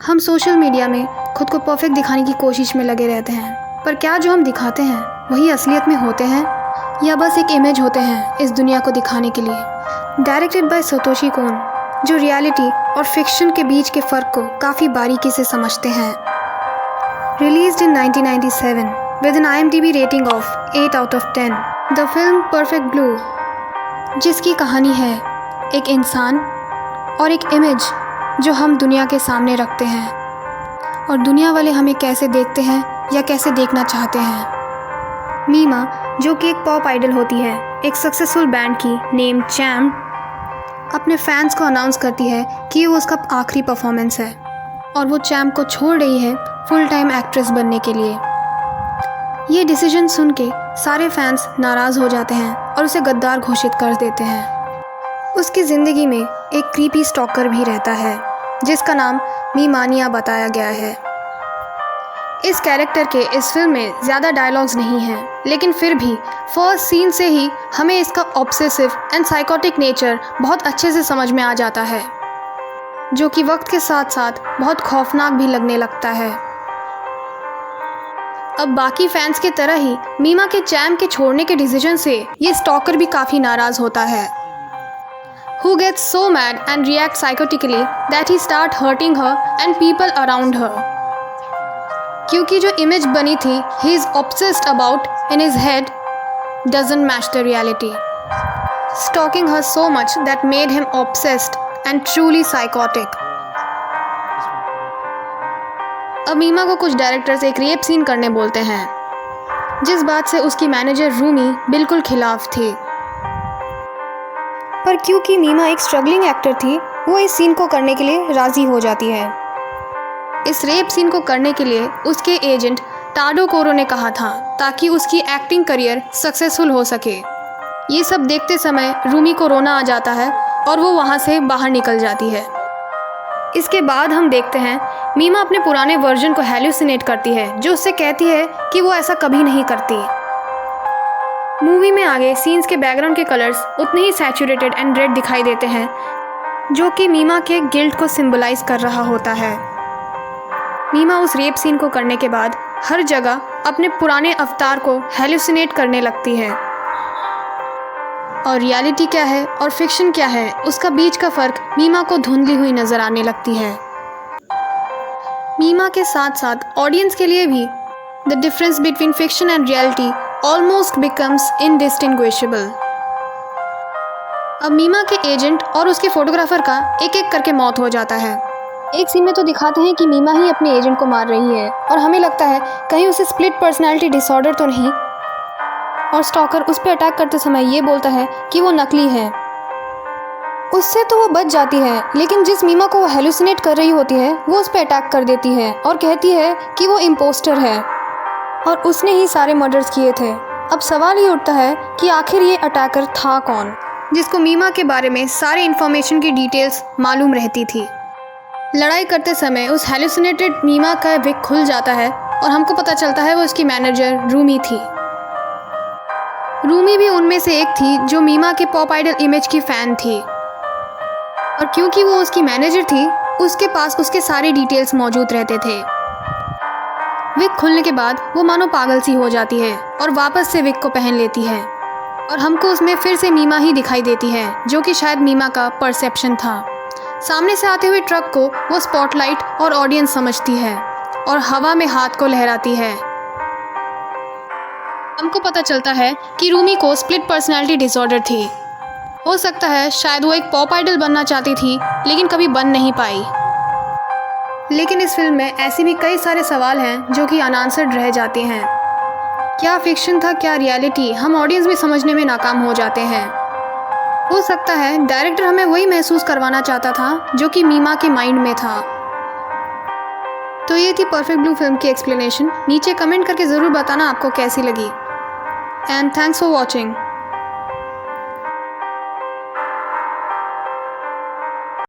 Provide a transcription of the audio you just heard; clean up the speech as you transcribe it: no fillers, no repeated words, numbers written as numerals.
हम social media में खुद को परफेक्ट दिखाने की कोशिश में लगे रहते हैं, पर क्या जो हम दिखाते हैं वही असलियत में होते हैं या बस एक इमेज होते हैं इस दुनिया को दिखाने के लिए। डायरेक्टेड बाय सतोशी कोन, जो रियलिटी और फिक्शन के बीच के फ़र्क को काफ़ी बारीकी से समझते हैं। Released in 1997 with an IMDb rating of 8 out of 10, the film perfect blue, जिसकी कहानी है एक इंसान और एक इमेज जो हम दुनिया के सामने रखते हैं और दुनिया वाले हमें कैसे देखते हैं या कैसे देखना चाहते हैं। मीमा, जो कि एक पॉप आइडल होती है एक सक्सेसफुल बैंड की नेम चैम, अपने फैंस को अनाउंस करती है कि वो उसका आखिरी परफॉर्मेंस है और वो चैम को छोड़ रही है फुल टाइम एक्ट्रेस बनने के लिए। ये डिसीजन सुन के सारे फैंस नाराज़ हो जाते हैं और उसे गद्दार घोषित कर देते हैं। उसकी ज़िंदगी में एक क्रीपी स्टॉकर भी रहता है जिसका नाम मीमानिया बताया गया है। इस कैरेक्टर के इस फिल्म में ज़्यादा डायलॉग्स नहीं हैं, लेकिन फिर भी फर्स्ट सीन से ही हमें इसका ऑब्सेसिव एंड साइकोटिक नेचर बहुत अच्छे से समझ में आ जाता है, जो कि वक्त के साथ साथ बहुत खौफनाक भी लगने लगता है। अब बाकी फैंस की तरह ही मीमा के चैम के छोड़ने के डिसीजन से ये स्टॉकर भी काफ़ी नाराज़ होता है, who gets so mad and reacts psychotically that he start hurting her and people around her. क्योंकि जो इमेज बनी थी he is obsessed about in his head doesn't match the reality, stalking her so much that made him obsessed and truly psychotic. अब मीमा को कुछ directors एक rape scene करने बोलते हैं, जिस बात से उसकी मैनेजर रूमी बिल्कुल खिलाफ थी, पर क्योंकि मीमा एक स्ट्रगलिंग एक्टर थी वो इस सीन को करने के लिए राज़ी हो जाती है। इस रेप सीन को करने के लिए उसके एजेंट टाडो कोरो ने कहा था ताकि उसकी एक्टिंग करियर सक्सेसफुल हो सके। ये सब देखते समय रूमी को रोना आ जाता है और वो वहाँ से बाहर निकल जाती है। इसके बाद हम देखते हैं मीमा अपने पुराने वर्जन को हेलुसिनेट करती है, जो उससे कहती है कि वो ऐसा कभी नहीं करती। मूवी में आगे सीन्स के बैकग्राउंड के कलर्स उतने ही सैचुरेटेड एंड रेड दिखाई देते हैं, जो कि मीमा के गिल्ट को सिंबलाइज कर रहा होता है। मीमा उस रेप सीन को करने के बाद हर जगह अपने पुराने अवतार को हेलुसिनेट करने लगती है और रियलिटी क्या है और फिक्शन क्या है उसका बीच का फ़र्क मीमा को धुंधली हुई नज़र आने लगती है। मीमा के साथ साथ ऑडियंस के लिए भी the difference between fiction and reality almost becomes indistinguishable. अब मीमा के एजेंट और उसके फोटोग्राफर का एक एक करके मौत हो जाता है। एक सीन में तो दिखाते हैं कि मीमा ही अपने एजेंट को मार रही है और हमें लगता है कहीं उसे स्प्लिट पर्सनैलिटी डिसऑर्डर तो नहीं, और स्टॉकर उस पर अटैक करते समय ये बोलता है कि वो नकली है। उससे तो वो बच जाती है, लेकिन जिस मीमा को वो हेलुसिनेट कर रही होती है वो उस पर अटैक कर देती है और कहती है कि वो इम्पोस्टर है और उसने ही सारे मर्डर्स किए थे। अब सवाल ये उठता है कि आखिर ये अटैकर था कौन, जिसको मीमा के बारे में सारे इन्फॉर्मेशन की डिटेल्स मालूम रहती थी। लड़ाई करते समय उस हेलुसिनेटेड मीमा का विग खुल जाता है और हमको पता चलता है वो उसकी मैनेजर रूमी थी। रूमी भी उनमें से एक थी जो मीमा के पॉप आइडल इमेज की फ़ैन थी, और क्योंकि वो उसकी मैनेजर थी उसके पास उसके सारे डिटेल्स मौजूद रहते थे। विग खुलने के बाद वो मानो पागल सी हो जाती है और वापस से विग को पहन लेती है और हमको उसमें फिर से मीमा ही दिखाई देती है, जो कि शायद मीमा का परसेप्शन था। सामने से आते हुए ट्रक को वो स्पॉटलाइट और ऑडियंस समझती है और हवा में हाथ को लहराती है। हमको पता चलता है कि रूमी को स्प्लिट पर्सनैलिटी डिसऑर्डर थी। हो सकता है शायद वो एक पॉप आइडल बनना चाहती थी लेकिन कभी बन नहीं पाई। लेकिन इस फिल्म में ऐसे भी कई सारे सवाल हैं जो कि अनआंसर्ड रह जाते हैं। क्या फिक्शन था, क्या रियलिटी, हम ऑडियंस भी समझने में नाकाम हो जाते हैं। हो सकता है डायरेक्टर हमें वही महसूस करवाना चाहता था जो कि मीमा के माइंड में था। तो ये थी परफेक्ट ब्लू फिल्म की एक्सप्लेनेशन। नीचे कमेंट करके ज़रूर बताना आपको कैसी लगी। And thanks for watching.